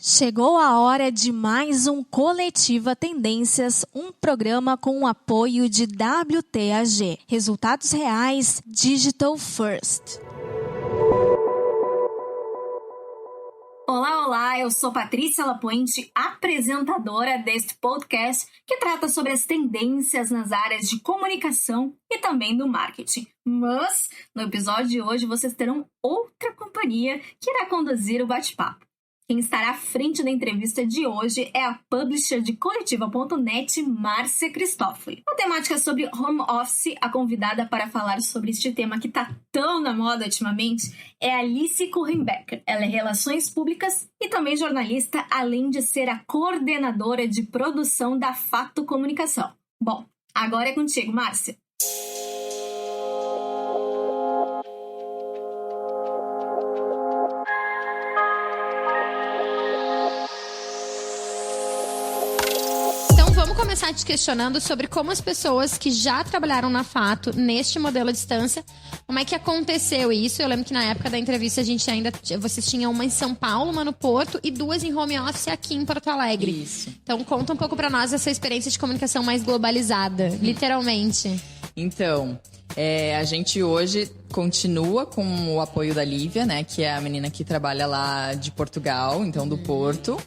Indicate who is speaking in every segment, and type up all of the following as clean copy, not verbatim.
Speaker 1: Chegou a hora de mais um Coletiva Tendências, um programa com o apoio de WTAG. Resultados reais, Digital First.
Speaker 2: Olá, eu sou Patrícia Lapuente, apresentadora deste podcast que trata sobre as tendências nas áreas de comunicação e também do marketing. Mas, no episódio de hoje, vocês terão outra companhia que irá conduzir o bate-papo. Quem estará à frente da entrevista de hoje é a publisher de Coletiva.net, Márcia Cristófoli. A temática sobre home office, a convidada para falar sobre este tema que está tão na moda ultimamente é Alice Kurrenbecker. Ela é Relações Públicas e também jornalista, além de ser a coordenadora de produção da Fato Comunicação. Bom, agora é contigo, Márcia.
Speaker 3: Começar te questionando sobre como as pessoas que já trabalharam na Fato neste modelo à distância, como é que aconteceu isso. Eu lembro que na época da entrevista vocês tinham uma em São Paulo, uma no Porto e duas em home office aqui em Porto Alegre.
Speaker 4: Isso.
Speaker 3: Então conta um pouco pra nós essa experiência de comunicação mais globalizada, literalmente.
Speaker 4: Então, a gente hoje continua com o apoio da Lívia, né, que é a menina que trabalha lá de Portugal, então do Porto.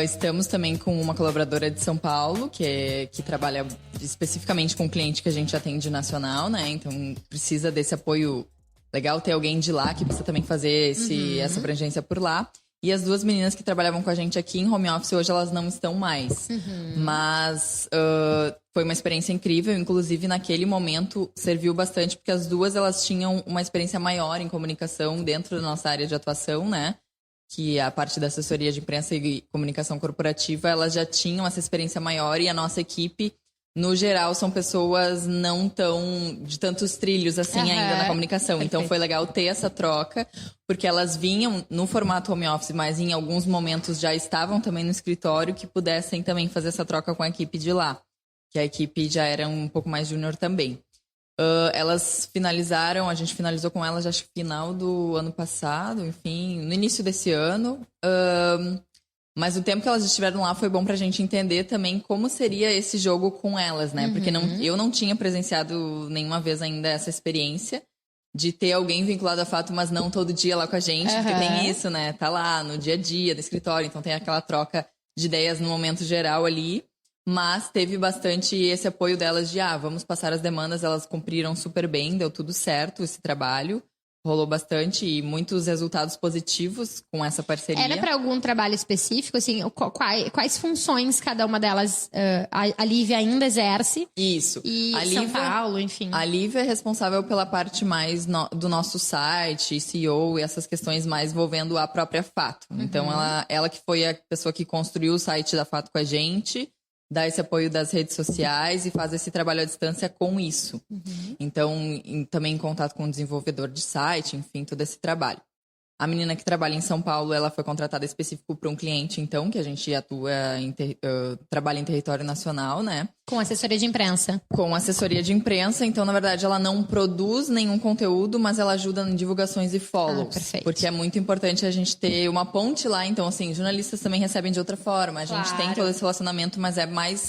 Speaker 4: Estamos também com uma colaboradora de São Paulo, que trabalha especificamente com o cliente que a gente atende nacional, né? Então, precisa desse apoio. Legal ter alguém de lá que precisa também fazer essa abrangência por lá. E as duas meninas que trabalhavam com a gente aqui em home office, hoje elas não estão mais. Mas foi uma experiência incrível. Inclusive, naquele momento, serviu bastante, porque as duas elas tinham uma experiência maior em comunicação dentro da nossa área de atuação, né? Que a parte da assessoria de imprensa e comunicação corporativa, elas já tinham essa experiência maior e a nossa equipe, no geral, são pessoas não tão de tantos trilhos assim ainda na comunicação. Perfeito. Então foi legal ter essa troca, porque elas vinham no formato home office, mas em alguns momentos já estavam também no escritório, que pudessem também fazer essa troca com a equipe de lá, que a equipe já era um pouco mais júnior também. Elas finalizaram, a gente finalizou com elas, acho que final do ano passado, enfim, no início desse ano. Mas o tempo que elas estiveram lá foi bom pra gente entender também como seria esse jogo com elas, né? Porque eu não tinha presenciado nenhuma vez ainda essa experiência de ter alguém vinculado à Fato, mas não todo dia lá com a gente, porque tem isso, né? Tá lá no dia a dia, no escritório, então tem aquela troca de ideias no momento geral ali. Mas teve bastante esse apoio delas de, vamos passar as demandas, elas cumpriram super bem, deu tudo certo esse trabalho. Rolou bastante e muitos resultados positivos com essa parceria.
Speaker 3: Era para algum trabalho específico, assim, quais funções cada uma delas a Lívia ainda exerce?
Speaker 4: Isso.
Speaker 3: E São Paulo, enfim.
Speaker 4: A Lívia é responsável pela parte mais do nosso site, SEO e essas questões mais envolvendo a própria Fato. Então, ela que foi a pessoa que construiu o site da Fato com a gente, dá esse apoio das redes sociais e faz esse trabalho à distância com isso. Então, também em contato com o desenvolvedor de site, enfim, todo esse trabalho. A menina que trabalha em São Paulo, ela foi contratada específico para um cliente, então, que a gente atua, trabalha em território nacional, né?
Speaker 3: Com assessoria de imprensa.
Speaker 4: Com assessoria de imprensa, então, na verdade, ela não produz nenhum conteúdo, mas ela ajuda em divulgações e follows.
Speaker 3: Perfeito.
Speaker 4: Porque é muito importante a gente ter uma ponte lá, então, assim, jornalistas também recebem de outra forma. A gente tem todo esse relacionamento, mas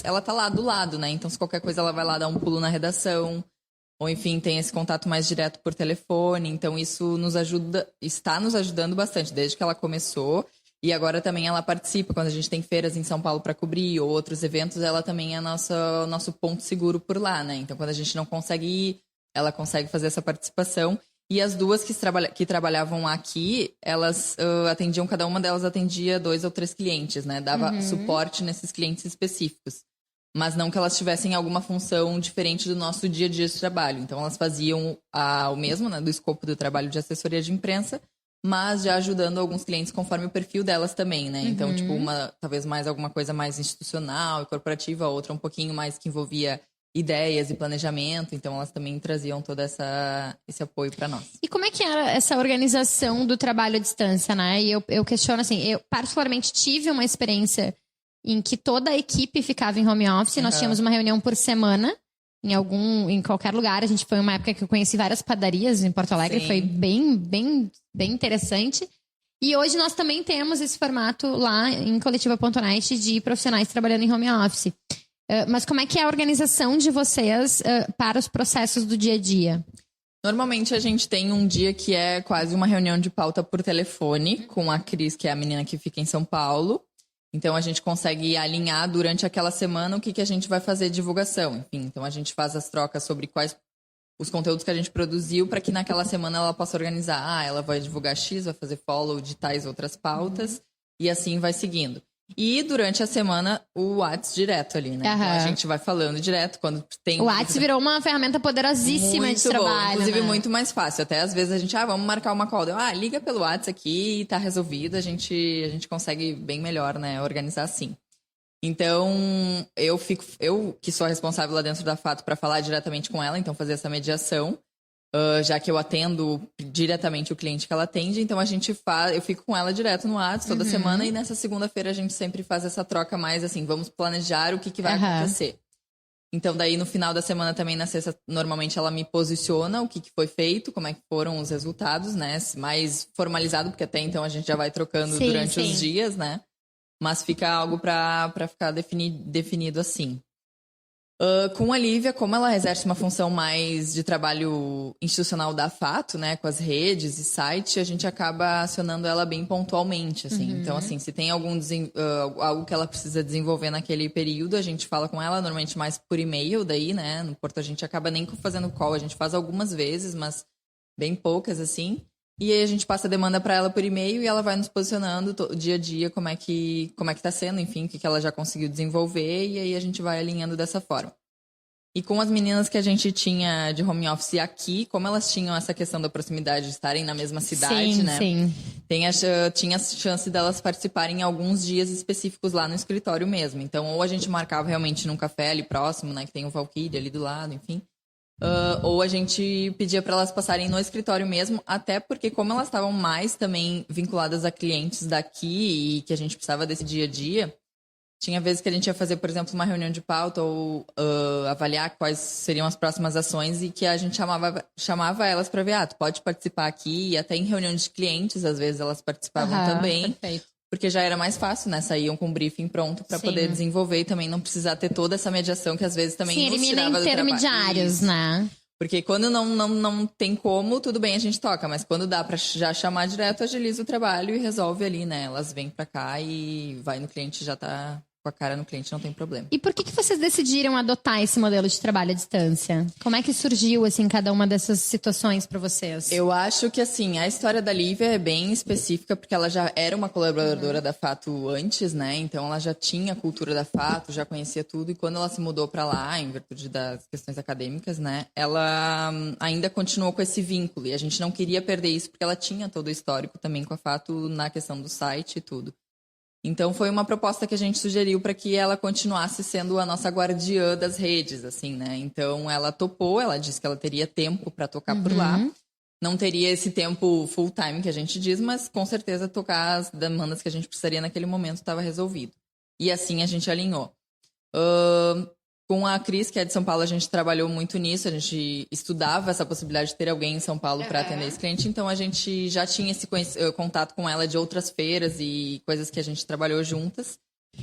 Speaker 4: ela tá lá do lado, né? Então, se qualquer coisa, ela vai lá dar um pulo na redação. Ou, enfim, tem esse contato mais direto por telefone. Então, isso está nos ajudando bastante, desde que ela começou. E agora também ela participa, quando a gente tem feiras em São Paulo para cobrir, ou outros eventos, ela também é nosso ponto seguro por lá, né? Então, quando a gente não consegue ir, ela consegue fazer essa participação. E as duas que trabalhavam aqui, elas atendiam, cada uma delas atendia 2 ou 3 clientes, né? Dava suporte nesses clientes específicos. Mas não que elas tivessem alguma função diferente do nosso dia a dia de trabalho. Então, elas faziam o mesmo, né, do escopo do trabalho de assessoria de imprensa, mas já ajudando alguns clientes conforme o perfil delas também, né? Então, tipo, talvez mais alguma coisa mais institucional e corporativa, outra um pouquinho mais que envolvia ideias e planejamento. Então, elas também traziam todo esse apoio para nós.
Speaker 3: E como é que era essa organização do trabalho à distância, né? E eu questiono, assim, eu particularmente tive uma experiência em que toda a equipe ficava em home office. Nós tínhamos uma reunião por semana em qualquer lugar. A gente foi uma época que eu conheci várias padarias em Porto Alegre. Sim. Foi bem interessante. E hoje nós também temos esse formato lá em Coletiva.net de profissionais trabalhando em home office. Mas como é que é a organização de vocês para os processos do dia a dia?
Speaker 4: Normalmente a gente tem um dia que é quase uma reunião de pauta por telefone com a Cris, que é a menina que fica em São Paulo. Então a gente consegue alinhar durante aquela semana o que a gente vai fazer de divulgação. Enfim, então a gente faz as trocas sobre quais os conteúdos que a gente produziu para que naquela semana ela possa organizar. Ela vai divulgar X, vai fazer follow de tais outras pautas e assim vai seguindo. E durante a semana, o Whats direto ali, né? Então a gente vai falando direto quando tem...
Speaker 3: O Whats virou uma ferramenta poderosíssima
Speaker 4: muito
Speaker 3: de trabalho,
Speaker 4: bom. Inclusive,
Speaker 3: né?
Speaker 4: muito mais fácil. Até às vezes a gente, vamos marcar uma call. Liga pelo Whats aqui e tá resolvido. A gente consegue bem melhor, né? Organizar assim. Então, eu que sou a responsável lá dentro da Fato para falar diretamente com ela, então fazer essa mediação. Já que eu atendo diretamente o cliente que ela atende, então eu fico com ela direto no WhatsApp toda semana e nessa segunda-feira a gente sempre faz essa troca mais assim, vamos planejar o que vai acontecer. Então daí no final da semana também na sexta, normalmente ela me posiciona o que foi feito, como é que foram os resultados, né? Mais formalizado, porque até então a gente já vai trocando durante os dias, né? Mas fica algo para ficar definido assim. Com a Lívia, como ela exerce uma função mais de trabalho institucional da Fato, né, com as redes e site, a gente acaba acionando ela bem pontualmente, assim. Então, assim, se tem algo que ela precisa desenvolver naquele período, a gente fala com ela, normalmente mais por e-mail daí, né, no Porto a gente acaba nem fazendo call, a gente faz algumas vezes, mas bem poucas, assim. E aí a gente passa a demanda para ela por e-mail e ela vai nos posicionando dia a dia como é que tá sendo, enfim, o que ela já conseguiu desenvolver e aí a gente vai alinhando dessa forma. E com as meninas que a gente tinha de home office aqui, como elas tinham essa questão da proximidade de estarem na mesma cidade, né? Sim. Tinha a chance delas participarem em alguns dias específicos lá no escritório mesmo. Então, ou a gente marcava realmente num café ali próximo, né? Que tem o Valkyrie ali do lado, enfim. Ou a gente pedia para elas passarem no escritório mesmo, até porque como elas estavam mais também vinculadas a clientes daqui e que a gente precisava desse dia a dia, tinha vezes que a gente ia fazer, por exemplo, uma reunião de pauta ou avaliar quais seriam as próximas ações e que a gente chamava elas para ver, tu pode participar aqui, e até em reunião de clientes, às vezes elas participavam também. Perfeito. Porque já era mais fácil, né? Saíam com o briefing pronto para poder desenvolver e também não precisar ter toda essa mediação que às vezes também nos tirava do trabalho.
Speaker 3: Intermediários, né?
Speaker 4: Porque quando não tem como, tudo bem, a gente toca. Mas quando dá para já chamar direto, agiliza o trabalho e resolve ali, né? Elas vêm para cá e vai no cliente, já tá com a cara no cliente, não tem problema.
Speaker 3: E por que vocês decidiram adotar esse modelo de trabalho à distância? Como é que surgiu, assim, cada uma dessas situações para vocês?
Speaker 4: Eu acho que, assim, a história da Lívia é bem específica, porque ela já era uma colaboradora da Fato antes, né? Então, ela já tinha a cultura da Fato, já conhecia tudo. E quando ela se mudou para lá, em virtude das questões acadêmicas, né? Ela ainda continuou com esse vínculo. E a gente não queria perder isso, porque ela tinha todo o histórico também com a Fato na questão do site e tudo. Então, foi uma proposta que a gente sugeriu para que ela continuasse sendo a nossa guardiã das redes, assim, né? Então, ela topou, ela disse que ela teria tempo para tocar por lá. Não teria esse tempo full time que a gente diz, mas com certeza tocar as demandas que a gente precisaria naquele momento estava resolvido. E assim a gente alinhou. Com a Cris, que é de São Paulo, a gente trabalhou muito nisso, a gente estudava essa possibilidade de ter alguém em São Paulo para atender esse cliente, então a gente já tinha esse contato com ela de outras feiras e coisas que a gente trabalhou juntas.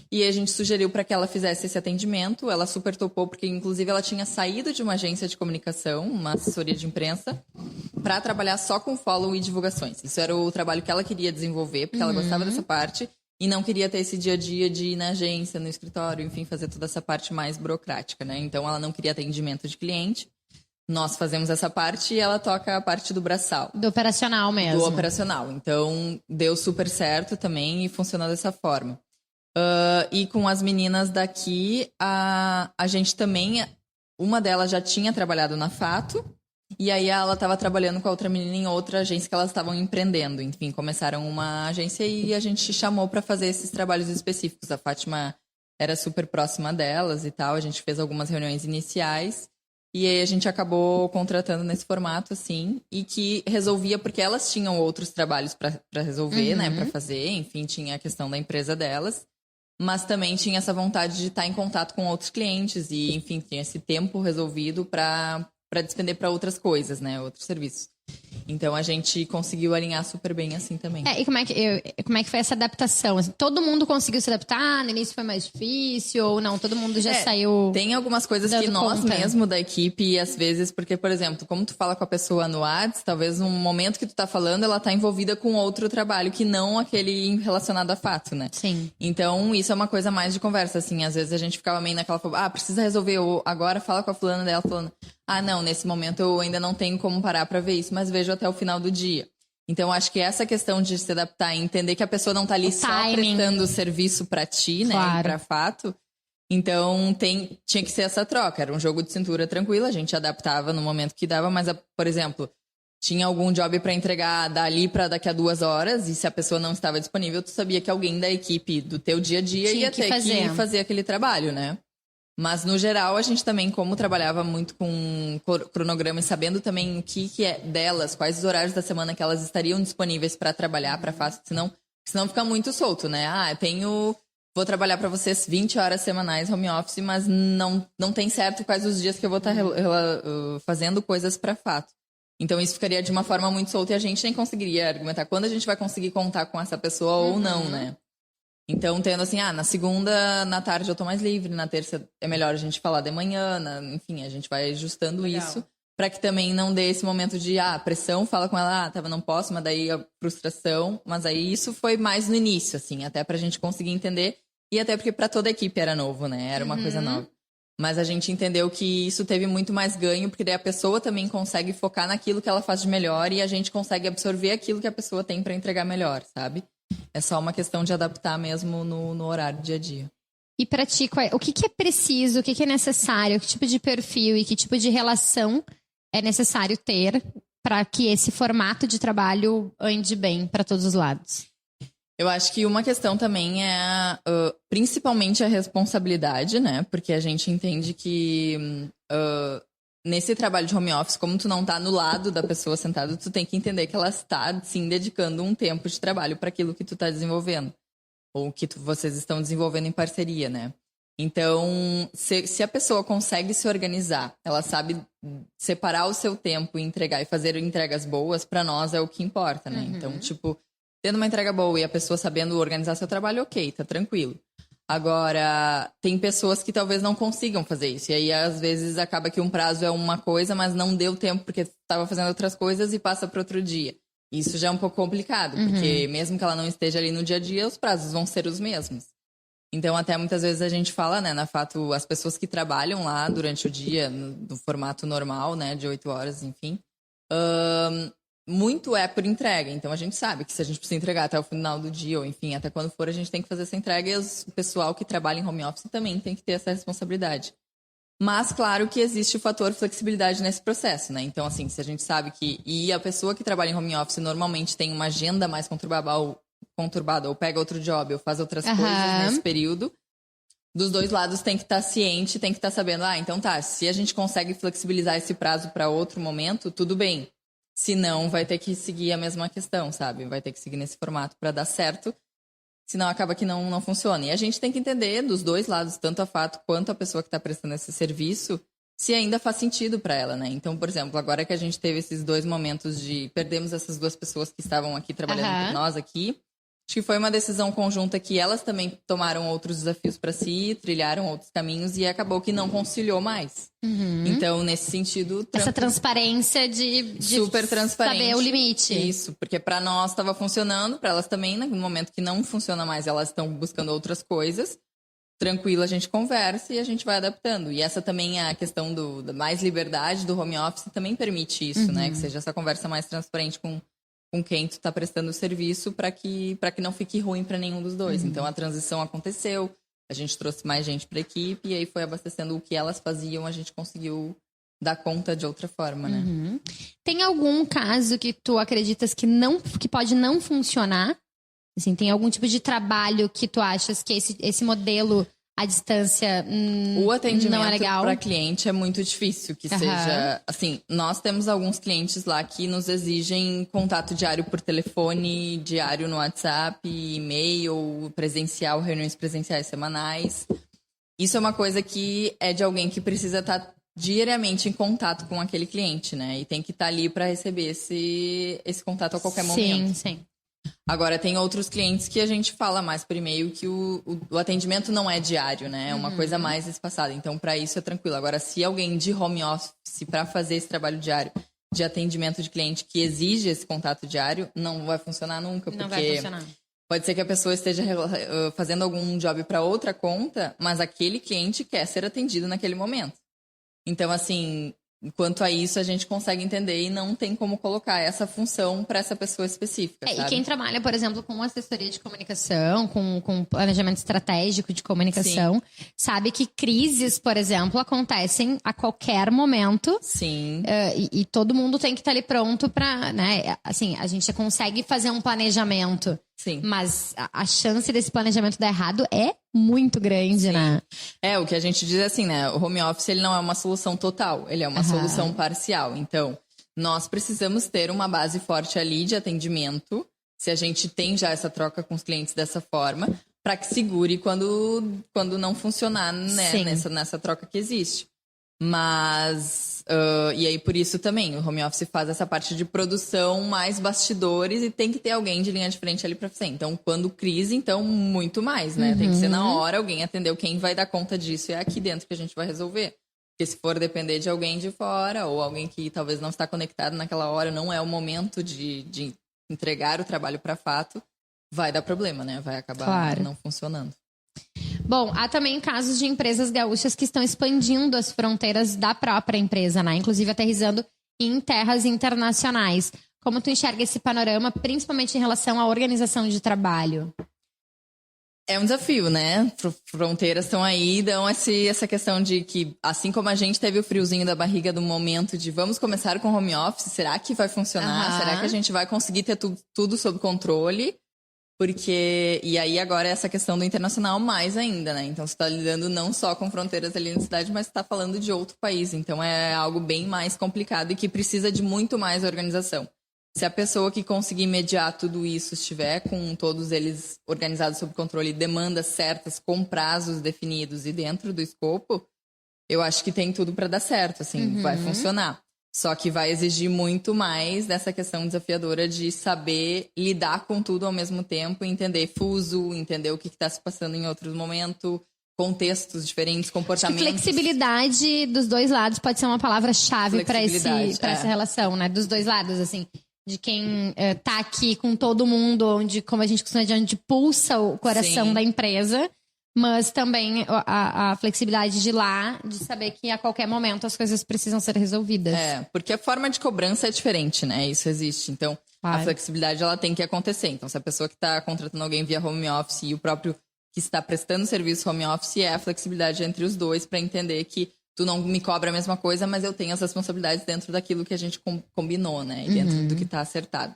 Speaker 4: E a gente sugeriu para que ela fizesse esse atendimento, ela super topou, porque inclusive ela tinha saído de uma agência de comunicação, uma assessoria de imprensa, para trabalhar só com follow e divulgações. Isso era o trabalho que ela queria desenvolver, porque ela gostava dessa parte. E não queria ter esse dia a dia de ir na agência, no escritório, enfim, fazer toda essa parte mais burocrática, né? Então, ela não queria atendimento de cliente. Nós fazemos essa parte e ela toca a parte do braçal.
Speaker 3: Do operacional mesmo.
Speaker 4: Do operacional. Então, deu super certo também e funcionou dessa forma. E com as meninas daqui, a gente também... Uma delas já tinha trabalhado na Fato. E aí ela estava trabalhando com a outra menina em outra agência que elas estavam empreendendo. Enfim, começaram uma agência e a gente chamou para fazer esses trabalhos específicos. A Fátima era super próxima delas e tal. A gente fez algumas reuniões iniciais. E aí a gente acabou contratando nesse formato, assim. E que resolvia, porque elas tinham outros trabalhos para resolver, né? Para fazer. Enfim, tinha a questão da empresa delas. Mas também tinha essa vontade de estar em contato com outros clientes. E, enfim, tinha esse tempo resolvido para despender para outras coisas, né? Outros serviços. Então a gente conseguiu alinhar super bem assim também.
Speaker 3: E como é que foi essa adaptação? Assim, todo mundo conseguiu se adaptar? No início foi mais difícil? Ou não? Todo mundo já saiu...
Speaker 4: Tem algumas coisas que nós mesmo da equipe, às vezes, porque, por exemplo, como tu fala com a pessoa no WhatsApp, talvez no momento que tu tá falando, ela tá envolvida com outro trabalho que não aquele relacionado a fato, né?
Speaker 3: Sim.
Speaker 4: Então, isso é uma coisa mais de conversa, assim. Às vezes a gente ficava meio naquela... precisa resolver. Ou agora fala com a fulana dela, falando... não, nesse momento eu ainda não tenho como parar pra ver isso, mas vejo até o final do dia. Então, acho que essa questão de se adaptar e entender que a pessoa não tá ali só prestando serviço pra ti, né?
Speaker 3: Claro.
Speaker 4: E pra fato. Então, tinha que ser essa troca. Era um jogo de cintura tranquilo, a gente adaptava no momento que dava, mas, por exemplo, tinha algum job pra entregar dali pra daqui a 2 horas, e se a pessoa não estava disponível, tu sabia que alguém da equipe do teu dia a dia ia ter que fazer aquele trabalho, né? Mas, no geral, a gente também, como trabalhava muito com cronograma e sabendo também o que é delas, quais os horários da semana que elas estariam disponíveis para trabalhar, para fazer, senão fica muito solto, né? Vou trabalhar para vocês 20 horas semanais home office, mas não tem certo quais os dias que eu vou estar fazendo coisas para fato. Então, isso ficaria de uma forma muito solta e a gente nem conseguiria argumentar quando a gente vai conseguir contar com essa pessoa ou não, né? Então, tendo assim, na segunda, na tarde eu tô mais livre, na terça é melhor a gente falar de manhã, enfim, a gente vai ajustando isso pra que também não dê esse momento de, pressão, fala com ela, não posso, mas daí a frustração. Mas aí isso foi mais no início, assim, até pra gente conseguir entender e até porque pra toda a equipe era novo, né? Era uma coisa nova. Mas a gente entendeu que isso teve muito mais ganho, porque daí a pessoa também consegue focar naquilo que ela faz de melhor e a gente consegue absorver aquilo que a pessoa tem pra entregar melhor, sabe? É só uma questão de adaptar mesmo no horário do dia a dia.
Speaker 3: E pra ti, o que é preciso, o que é necessário, que tipo de perfil e que tipo de relação é necessário ter para que esse formato de trabalho ande bem para todos os lados?
Speaker 4: Eu acho que uma questão também é principalmente a responsabilidade, né? Porque a gente entende que nesse trabalho de home office, como tu não tá no lado da pessoa sentada, tu tem que entender que ela está, sim, dedicando um tempo de trabalho para aquilo que tu tá desenvolvendo. Ou que vocês estão desenvolvendo em parceria, né? Então, se a pessoa consegue se organizar, ela sabe separar o seu tempo e entregar e fazer entregas boas, para nós é o que importa, né? Então, tendo uma entrega boa e a pessoa sabendo organizar seu trabalho, ok, tá tranquilo. Agora, tem pessoas que talvez não consigam fazer isso. E aí, às vezes, acaba que um prazo é uma coisa, mas não deu tempo porque estava fazendo outras coisas e passa para outro dia. Isso já é um pouco complicado, porque mesmo que ela não esteja ali no dia a dia, os prazos vão ser os mesmos. Então, até muitas vezes a gente fala, né, na fato, as pessoas que trabalham lá durante o dia, no formato normal, né, de 8 horas, enfim, muito é por entrega. Então, a gente sabe que se a gente precisa entregar até o final do dia, ou enfim, até quando for, a gente tem que fazer essa entrega e o pessoal que trabalha em home office também tem que ter essa responsabilidade. Mas, claro que existe o fator flexibilidade nesse processo, né? Então, assim, se a gente sabe que... E a pessoa que trabalha em home office normalmente tem uma agenda mais conturbada ou pega outro job ou faz outras coisas nesse período, dos dois lados tem que estar ciente, tem que estar sabendo, então tá, se a gente consegue flexibilizar esse prazo para outro momento, tudo bem. Se não, vai ter que seguir a mesma questão, sabe? Vai ter que seguir nesse formato para dar certo, senão acaba que não funciona. E a gente tem que entender dos dois lados, tanto a fato quanto a pessoa que está prestando esse serviço, se ainda faz sentido para ela, né? Então, por exemplo, agora que a gente teve esses 2 momentos de... Perdemos essas 2 pessoas que estavam aqui trabalhando com nós aqui. Acho que foi uma decisão conjunta que elas também tomaram outros desafios para si, trilharam outros caminhos e acabou que não conciliou mais. Então, nesse sentido...
Speaker 3: Essa transparência de
Speaker 4: super transparente.
Speaker 3: Saber o limite.
Speaker 4: Isso, porque para nós estava funcionando, para elas também, né? No momento que não funciona mais, elas estão buscando outras coisas. Tranquilo, a gente conversa e a gente vai adaptando. E essa também é a questão da mais liberdade do home office também permite isso, né? Que seja essa conversa mais transparente com quem tu tá prestando o serviço para que não fique ruim para nenhum dos dois. Então, a transição aconteceu, a gente trouxe mais gente para a equipe e aí foi abastecendo o que elas faziam, a gente conseguiu dar conta de outra forma, né?
Speaker 3: Tem algum caso que tu acreditas que pode não funcionar? Assim, tem algum tipo de trabalho que tu achas que esse modelo à distância
Speaker 4: o atendimento
Speaker 3: não é legal?
Speaker 4: Para cliente é muito difícil que seja... Assim, nós temos alguns clientes lá que nos exigem contato diário por telefone, diário no WhatsApp, e-mail, presencial, reuniões presenciais semanais. Isso é uma coisa que é de alguém que precisa estar diariamente em contato com aquele cliente, né? E tem que estar ali para receber esse contato a qualquer momento.
Speaker 3: Sim.
Speaker 4: Agora, tem outros clientes que a gente fala mais por e-mail que o atendimento não é diário, né? É uma coisa mais espaçada. Então, para isso é tranquilo. Agora, se alguém de home office para fazer esse trabalho diário de atendimento de cliente que exige esse contato diário, não vai funcionar nunca.
Speaker 3: Não vai funcionar.
Speaker 4: Pode ser que a pessoa esteja fazendo algum job para outra conta, mas aquele cliente quer ser atendido naquele momento. Então, assim, quanto a isso, a gente consegue entender e não tem como colocar essa função para essa pessoa específica, sabe?
Speaker 3: E quem trabalha, por exemplo, com assessoria de comunicação, com planejamento estratégico de comunicação, sabe que crises, por exemplo, acontecem a qualquer momento.
Speaker 4: Sim.
Speaker 3: E todo mundo tem que estar ali pronto para, né? Assim, a gente consegue fazer um planejamento.
Speaker 4: Sim.
Speaker 3: Mas a chance desse planejamento dar errado é muito grande, né?
Speaker 4: O que a gente diz é assim, né? O home office, ele não é uma solução total, ele é uma solução parcial. Então, nós precisamos ter uma base forte ali de atendimento, se a gente tem já essa troca com os clientes dessa forma, para que segure quando não funcionar, né? Nessa troca que existe. Mas, e aí por isso também, o home office faz essa parte de produção mais bastidores e tem que ter alguém de linha de frente ali pra fazer. Então, quando crise, então, muito mais, né? Tem que ser na hora, alguém atendeu quem vai dar conta disso. É aqui dentro que a gente vai resolver. Porque se for depender de alguém de fora ou alguém que talvez não está conectado naquela hora, não é o momento de entregar o trabalho para fato, vai dar problema, né? Vai acabar não funcionando.
Speaker 3: Bom, há também casos de empresas gaúchas que estão expandindo as fronteiras da própria empresa, né? Inclusive aterrissando em terras internacionais. Como tu enxerga esse panorama, principalmente em relação à organização de trabalho?
Speaker 4: É um desafio, né? Fronteiras estão aí, dão essa questão de que, assim como a gente teve o friozinho da barriga do momento de vamos começar com home office, será que vai funcionar? Será que a gente vai conseguir ter tudo sob controle? E aí agora é essa questão do internacional mais ainda, né? Então você está lidando não só com fronteiras ali na cidade, mas está falando de outro país. Então é algo bem mais complicado e que precisa de muito mais organização. Se a pessoa que conseguir mediar tudo isso estiver com todos eles organizados sob controle, demandas certas, com prazos definidos e dentro do escopo, eu acho que tem tudo para dar certo, assim, vai funcionar. Só que vai exigir muito mais dessa questão desafiadora de saber lidar com tudo ao mesmo tempo, entender fuso, entender o que está se passando em outros momentos, contextos diferentes, comportamentos.
Speaker 3: Acho que flexibilidade dos dois lados pode ser uma palavra-chave para essa relação, né? Dos dois lados, assim. De quem tá aqui com todo mundo, onde, como a gente costuma dizer, onde pulsa o coração da empresa. Mas também a flexibilidade de lá, de saber que a qualquer momento as coisas precisam ser resolvidas.
Speaker 4: Porque a forma de cobrança é diferente, né? Isso existe. Então, a flexibilidade ela tem que acontecer. Então, se a pessoa que está contratando alguém via home office e o próprio que está prestando serviço home office, é a flexibilidade entre os dois para entender que tu não me cobra a mesma coisa, mas eu tenho as responsabilidades dentro daquilo que a gente combinou, né? E dentro do que está acertado.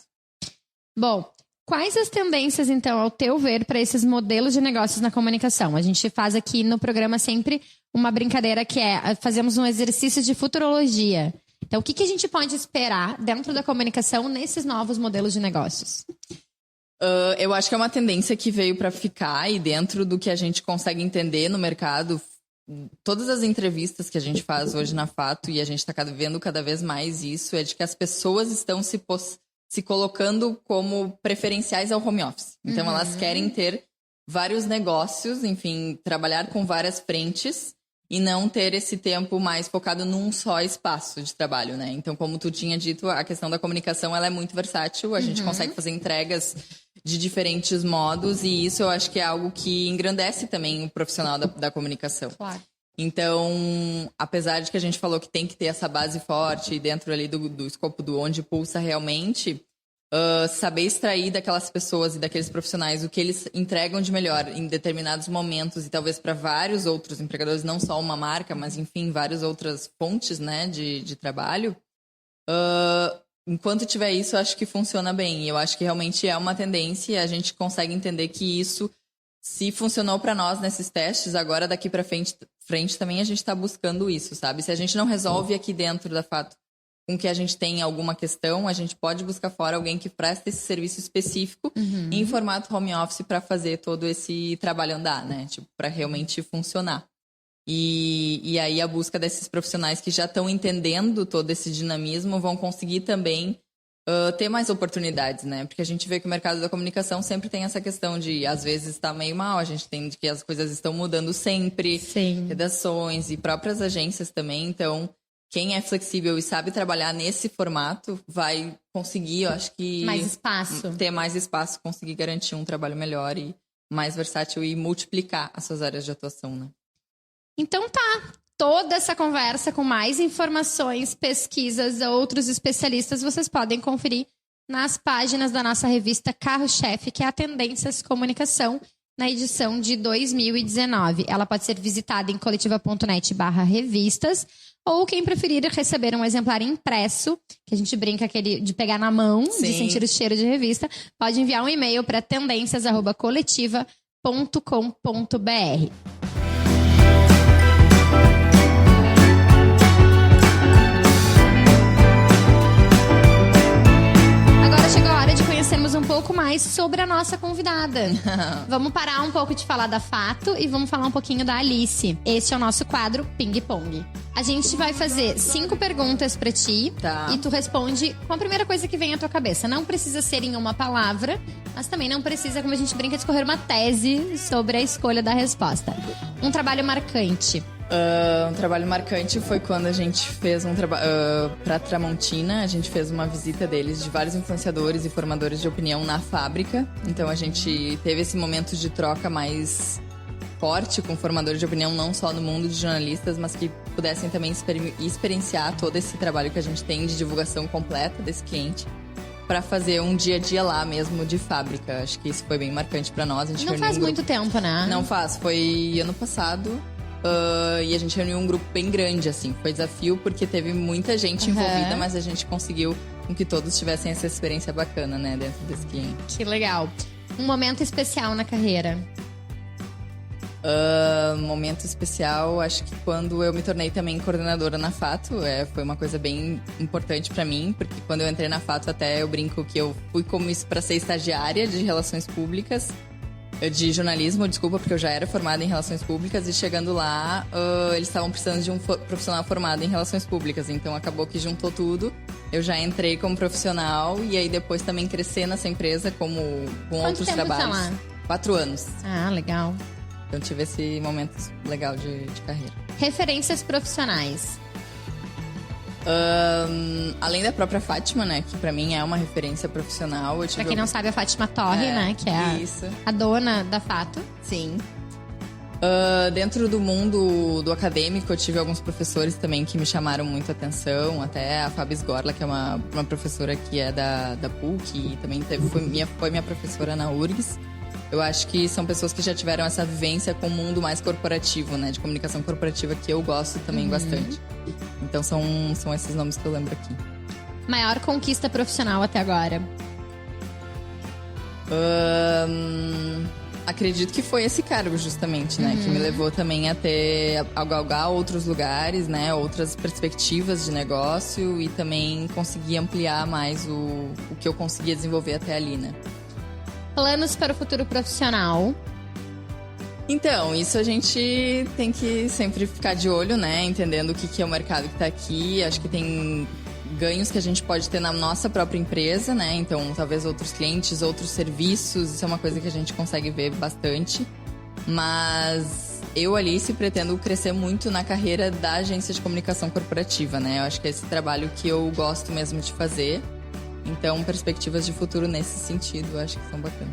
Speaker 3: Bom, quais as tendências, então, ao teu ver, para esses modelos de negócios na comunicação? A gente faz aqui no programa sempre uma brincadeira que fazemos um exercício de futurologia. Então, o que a gente pode esperar dentro da comunicação nesses novos modelos de negócios?
Speaker 4: Eu acho que é uma tendência que veio para ficar e dentro do que a gente consegue entender no mercado, todas as entrevistas que a gente faz hoje na Fato e a gente está vendo cada vez mais isso, é de que as pessoas estão se colocando como preferenciais ao home office. Então, elas querem ter vários negócios, enfim, trabalhar com várias frentes e não ter esse tempo mais focado num só espaço de trabalho, né? Então, como tu tinha dito, a questão da comunicação, ela é muito versátil, a gente consegue fazer entregas de diferentes modos e isso eu acho que é algo que engrandece também o profissional da comunicação.
Speaker 3: Claro.
Speaker 4: Então, apesar de que a gente falou que tem que ter essa base forte dentro ali do escopo do onde pulsa realmente, saber extrair daquelas pessoas e daqueles profissionais o que eles entregam de melhor em determinados momentos e talvez para vários outros empregadores, não só uma marca, mas enfim, várias outras fontes, né, de trabalho. Enquanto tiver isso, eu acho que funciona bem. Eu acho que realmente é uma tendência e a gente consegue entender que isso, se funcionou para nós nesses testes, agora daqui para frente também a gente está buscando isso, sabe? Se a gente não resolve aqui dentro da Fato com que a gente tem alguma questão, a gente pode buscar fora alguém que presta esse serviço específico em formato home office para fazer todo esse trabalho andar, né? Tipo, para realmente funcionar. E aí a busca desses profissionais que já estão entendendo todo esse dinamismo vão conseguir também ter mais oportunidades, né? Porque a gente vê que o mercado da comunicação sempre tem essa questão de, às vezes, está meio mal, a gente entende que as coisas estão mudando sempre,
Speaker 3: Sim.
Speaker 4: redações e próprias agências também, então quem é flexível e sabe trabalhar nesse formato vai conseguir, eu acho que...
Speaker 3: Mais espaço.
Speaker 4: Ter mais espaço, conseguir garantir um trabalho melhor e mais versátil e multiplicar as suas áreas de atuação, né?
Speaker 3: Então tá, toda essa conversa com mais informações, pesquisas, outros especialistas, vocês podem conferir nas páginas da nossa revista Carro-Chefe, que é a Tendências Comunicação, na edição de 2019. Ela pode ser visitada em coletiva.net/revistas, ou quem preferir receber um exemplar impresso, que a gente brinca aquele de pegar na mão,
Speaker 4: Sim.
Speaker 3: de sentir o cheiro de revista, pode enviar um e-mail para tendências@coletiva.com.br. Chegou a hora de conhecermos um pouco mais sobre a nossa convidada. Vamos parar um pouco de falar da Fato e vamos falar um pouquinho da Alice. Este é o nosso quadro Ping Pong. A gente vai fazer 5 perguntas pra ti.
Speaker 4: Tá.
Speaker 3: E tu responde com a primeira coisa que vem à tua cabeça. Não precisa ser em uma palavra, mas também não precisa, como a gente brinca, discorrer uma tese sobre a escolha da resposta. Um trabalho marcante.
Speaker 4: Um trabalho marcante foi quando a gente fez um trabalho para Tramontina. A gente fez uma visita deles, de vários influenciadores e formadores de opinião na fábrica. Então a gente teve esse momento de troca mais forte com formadores de opinião, não só no mundo de jornalistas, mas que pudessem também experienciar todo esse trabalho que a gente tem de divulgação completa desse cliente, para fazer um dia a dia lá mesmo de fábrica. Acho que isso foi bem marcante para nós. A gente
Speaker 3: não faz muito tempo, né?
Speaker 4: Não faz, foi ano passado. E a gente reuniu um grupo bem grande, assim. Foi desafio porque teve muita gente envolvida, mas a gente conseguiu com que todos tivessem essa experiência bacana, né, dentro desse cliente.
Speaker 3: Que legal. Um momento especial na carreira.
Speaker 4: Momento especial, acho que quando eu me tornei também coordenadora na Fato, foi uma coisa bem importante pra mim, porque quando eu entrei na Fato, até eu brinco que eu fui como isso pra ser estagiária de relações públicas, de jornalismo, desculpa, porque eu já era formada em relações públicas, e chegando lá, eles estavam precisando de um profissional formado em relações públicas, então acabou que juntou tudo. Eu já entrei como profissional e aí depois também crescer nessa empresa com outros trabalhos.
Speaker 3: Tá lá?
Speaker 4: 4 anos.
Speaker 3: Ah, legal.
Speaker 4: Então tive esse momento legal de carreira.
Speaker 3: Referências profissionais.
Speaker 4: Além da própria Fátima, né, que pra mim é uma referência profissional.
Speaker 3: Pra quem não sabe, a Fátima Torre, né, que é a dona da Fato.
Speaker 4: Sim. Dentro do mundo do acadêmico, eu tive alguns professores também que me chamaram muito a atenção. Até a Fábio Sgorla, que é uma professora que é da PUC e também foi minha professora na URGS. Eu acho que são pessoas que já tiveram essa vivência com o mundo mais corporativo, né? De comunicação corporativa, que eu gosto também bastante. Então são esses nomes que eu lembro aqui.
Speaker 3: Maior conquista profissional até agora?
Speaker 4: Acredito que foi esse cargo, justamente, né? Que me levou também a galgar outros lugares, né? Outras perspectivas de negócio e também conseguir ampliar mais o que eu conseguia desenvolver até ali, né?
Speaker 3: Planos para o futuro profissional?
Speaker 4: Então, isso a gente tem que sempre ficar de olho, né? Entendendo o que é o mercado que tá aqui. Acho que tem ganhos que a gente pode ter na nossa própria empresa, né? Então, talvez outros clientes, outros serviços. Isso é uma coisa que a gente consegue ver bastante. Mas eu, Alice, pretendo crescer muito na carreira da agência de comunicação corporativa, né? Eu acho que é esse trabalho que eu gosto mesmo de fazer. Então, perspectivas de futuro nesse sentido, eu acho que são bacanas.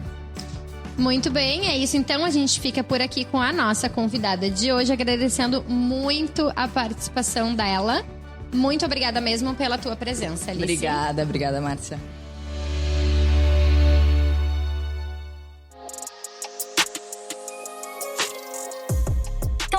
Speaker 3: Muito bem, é isso. Então, a gente fica por aqui com a nossa convidada de hoje, agradecendo muito a participação dela. Muito obrigada mesmo pela tua presença, Alice.
Speaker 4: Obrigada, Márcia.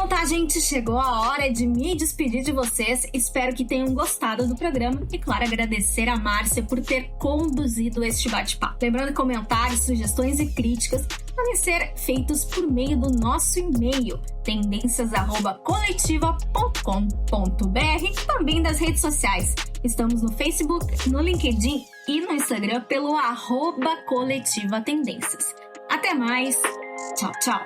Speaker 2: Tá, gente, chegou a hora de me despedir de vocês. Espero que tenham gostado do programa e, claro, agradecer a Márcia por ter conduzido este bate-papo. Lembrando que comentários, sugestões e críticas podem ser feitos por meio do nosso e-mail tendências@coletiva.com.br e também das redes sociais. Estamos no Facebook, no LinkedIn e no Instagram pelo @Coletiva Tendências. Até mais. Tchau, tchau.